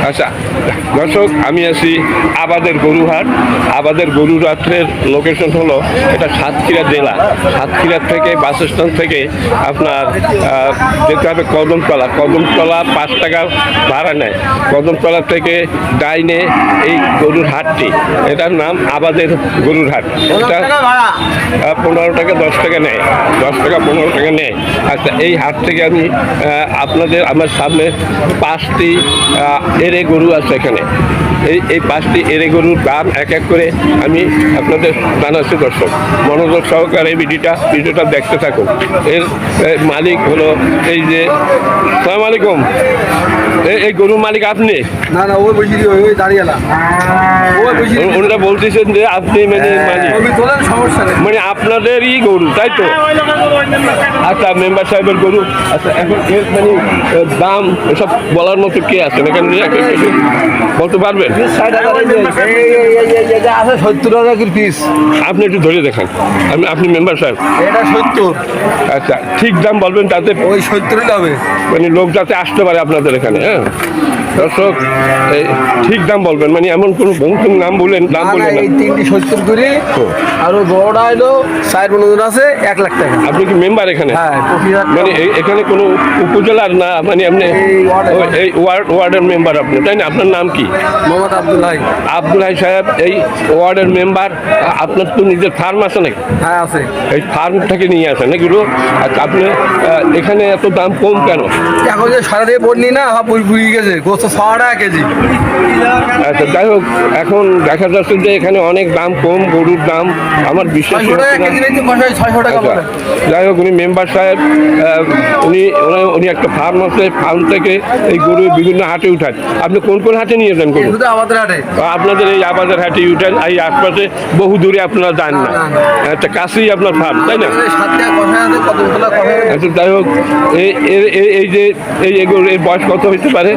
আচ্ছা দর্শক, আমি আছি আবাদের গরুহাট। আবাদের গরুহাটের লোকেশন হলো এটা সাতক্ষীরা জেলা। সাতক্ষীরা থেকে বাস স্ট্যান্ড থেকে আপনার যেতে হবে কদমতলা 5 টাকা ভাড়া নেয়। কদমতলা থেকে ডাইনে এই গরুর হাটটি, এটার নাম আবাদের গরুর হাট। এটা 15 টাকা 10 টাকা নেয়, 10 টাকা 15 টাকা নেয়। আচ্ছা, এই হাট থেকে আমি আমার সামনে 5টি এরে গরু আছে এখানে। এই 5টি এরে গরুর দাম এক এক করে আমি আপনাদের জানাচ্ছি। দর্শক মনোযোগ সহকারে ভিডিওটা দেখতে থাকুন। এর মালিক হলো এই যে, আসসালামু আলাইকুম, এই গরুর মালিক আপনি? না না, ওই বসে ওই দাঁড়িয়ে না, ওই বসে ওনারা বলতেছেন যে আপনি মানে মালিক, সমস্যা নেই, মানে আপনাদেরই গরু, তাই তো? আচ্ছা, মেম্বার সাহেবের গরু। আচ্ছা, এখন এর মানে দাম এসব বলার মতো কে আছেন এখানে, বলতে পারবেন? আছে 70,000 পিস। আপনি একটু ধরে দেখান, আপনি মেম্বার সাহেব। এটা 70। আচ্ছা, ঠিক দাম বলবেন, তাতে ওই 70 হবে, মানে লোক যাতে আসতে পারে আপনাদের এখানে। হ্যাঁ দর্শক, ঠিক দাম বলবেন, মানে এমন কোনো বংশুর নাম বললেন, দাম বললেন না। এই 3টি 70 করে, আর বড়টা হলো 4 আছে 1 লাখ টাকা। আপনি কি মেম্বার এখানে? হ্যাঁ, মানে এখানে কোনো উপজেলার না, মানে আপনি এই ওয়ার্ডের মেম্বার আপনি, তাই না? আপনার নাম কি? মোহাম্মদ আব্দুল হাই সাহেব, এই ওয়ার্ডের মেম্বার। আপনার তো নিজের ফার্ম আছে নাকি? হ্যাঁ আছে। এই ফার্ম থেকে নিয়ে আসেন নাকি গরু? আচ্ছা, আপনি এখানে এত দাম কম কেন? এখন যে সারা দিয়ে বন্যি না, বুড়ি গেছে, গোস্ত 6 টাকা কেজি। আচ্ছা, যাই হোক, এখন দেখা যাচ্ছে যে এখানে অনেক দাম কম গরুর দাম, আমার বিশ্বাস হচ্ছে না। 600 টাকা। আচ্ছা, যাই হোক, উনি মেম্বার সাহেব, উনি একটা ফার্ম আছে, ফার্ম থেকে এই গরু বিভিন্ন হাটে উঠান। আপনি কোন কোন হাটে নিয়ে যান গরু? আমাদের হাটে। আপনাদের এই আবাদের হাটে উঠান, এই আশপাশে বহু দূরে আপনারা যান না। আচ্ছা, কাছেই আপনার ফার্ম, তাই না? আচ্ছা, যাই হোক, এই যে এই গরুর এই বয়স কত হইতে পারে?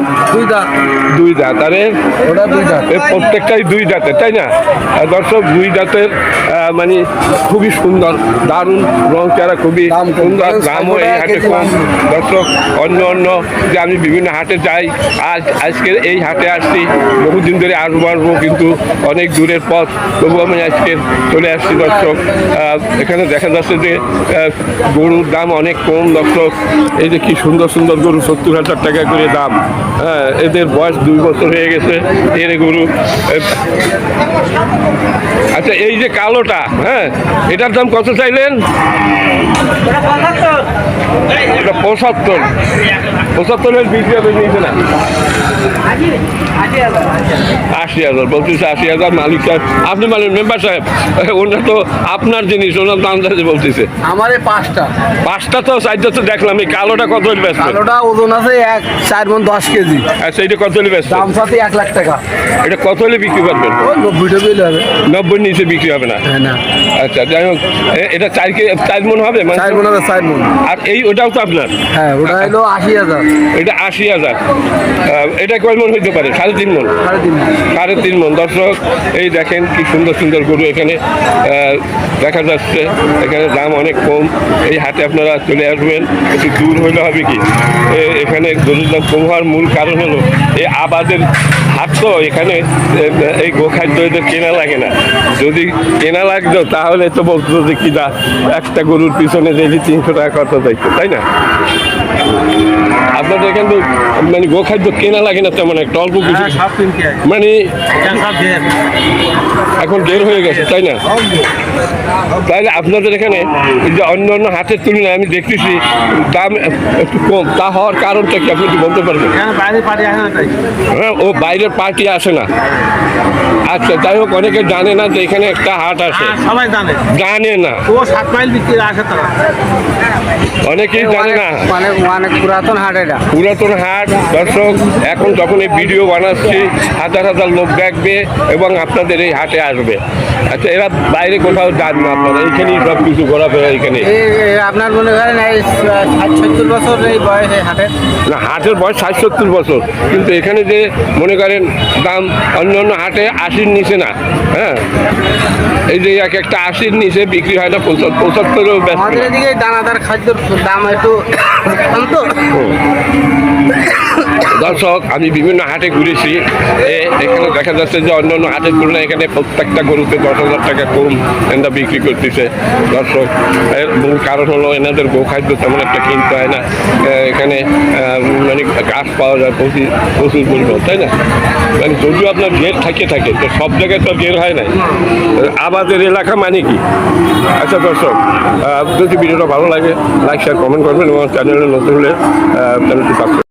2 দাঁত। আর প্রত্যেকটাই 2 দাঁতের, তাই না? দর্শক, 2 দাঁতের, মানে খুবই সুন্দর, দারুণ রং চেহারা, খুবই সুন্দর। দামও এই হাটে কম। দর্শক, অন্য যে আমি বিভিন্ন হাটে যাই, আজকের এই হাটে আসছি, বহুদিন ধরে আসবো, কিন্তু অনেক দূরের পথ, তবু আমি আজকে চলে আসছি। দর্শক, এখানে দেখা যাচ্ছে যে গরুর দাম অনেক কম। দর্শক, এই যে কি সুন্দর সুন্দর গরু, 70,000 টাকা করে দাম। হ্যাঁ, এদের বয়স 2 বছর হয়ে গেছে এর গরু। আচ্ছা, এই যে কালোটা, হ্যাঁ, এটার দাম কত চাইলেন? এটা 75 বিক্রি হবে, নিয়েছে না? 80,000 বলতেছে, 80,000 মালিক সাহেব। আপনি মানে মেম্বার সাহেব, ওনার তো আপনার জিনিস, ওনার দাম বলতেছে। আমার এই 5টা তো 4টা তো দেখলাম। এই কালোটা কত হলে ব্যস্ত? কালোটা ওজন আছে 4 মণ 10 কেজি। আচ্ছা, এটা কত হলে ব্যস্ত? দাম সাথে 1 লাখ টাকা। এটা কত হলে বিক্রি করবেন? 90 টাকা হবে। 90 নিচে বিক্রি হবে না? না। আচ্ছা, যাই হোক, এটা 4 মণ হবে? 4 মণ হবে, 4 মণ। আর ওটাও তো আপনার? হ্যাঁ, ওটা হলো 80,000। এটা 80,000। এটা কয় মণ হইতে পারে? 3.5 মণ। 3.5 মণ। দর্শক, এই দেখেন কি সুন্দর সুন্দর গরু এখানে দেখা যাচ্ছে। এখানে দাম অনেক কম। এই হাটে আপনারা চলে আসবেন। একটু দূর হইলে হবে কি, এখানে গরুর দাম কম হওয়ার মূল কারণ হলো এই আবাদের হাট, তো এখানে এই গোখাদ্য এদের কেনা লাগে না। যদি কেনা লাগতো তাহলে তো বলতো যে কি দা একটা গরুর পিছনে যে 300 টাকা খরচ যাইতো, তাই না? আপনাদের এখানে তো মানে গোখাদ্য কেনা লাগে না তেমন একটা, অল্প কিছু, মানে এখন ঢের হয়ে গেছে, তাই না? তাহলে আপনাদের এখানে যে অন্য হাটের তুলনায় আমি দেখতেছি দাম একটু কম। তা হওয়ার কারণটা কি আপনি কি বলতে পারবেন? হ্যাঁ, ও বাইরের পার্টি আসে না। আচ্ছা, যাই হোক, অনেকে জানে না যে এখানে একটা হাট আছে। সবাই জানে না, 7 মাইল বিক্রি আসে তারা, অনেকেই জানে না। মানে অনেক পুরাতন হাট, এটা পুরাতন হাট। দর্শক, এখন যখন এই ভিডিও বানাচ্ছি, হাজার হাজার লোক দেখবে এবং আপনাদের এই হাটে আসবে। আচ্ছা, এরা বাইরে কোথাও যান না, আপনারা এইখানেই সব কিছু ঘোরাফেরা এখানে। আপনার মনে করেন এই 60-70 বছর এই বয়স এই হাটের? না, হাটের বয়স 60-70 বছর, কিন্তু এখানে যে মনে করেন দাম অন্য হাটে 80-র নিচে না। হ্যাঁ, এই যে এক একটা 80-র নিচে বিক্রি হয় না, 75-ও ব্যস্ত। আমাদের এদিকে দানাদার খাদ্যর দাম একটু কম তো। দর্শক আমি বিভিন্ন হাটে ঘুরেছি, এখানে দেখা যাচ্ছে যে অন্য অন্য হাটের তুলনায় এখানে প্রত্যেকটা গরুতে 10,000 টাকা কম এরা বিক্রি করতেছে। দর্শক এর মূল কারণ হলো এনাদের গোখাদ্য তেমন একটা কিনতে হয় না, এখানে মানে ঘাস পাওয়া যায় প্রচুর প্রচুর পরিমাণ, তাই না? মানে যদিও আপনার গের থাকে তো সব জায়গায় তো গের হয় না, আমাদের এলাকা মানে কি। আচ্ছা দর্শক, যদি ভিডিওটা ভালো লাগে লাইক শেয়ার কমেন্ট করবেন এবং চ্যানেলে নতুন হলে চ্যানেলটি সাবস্ক্রাইব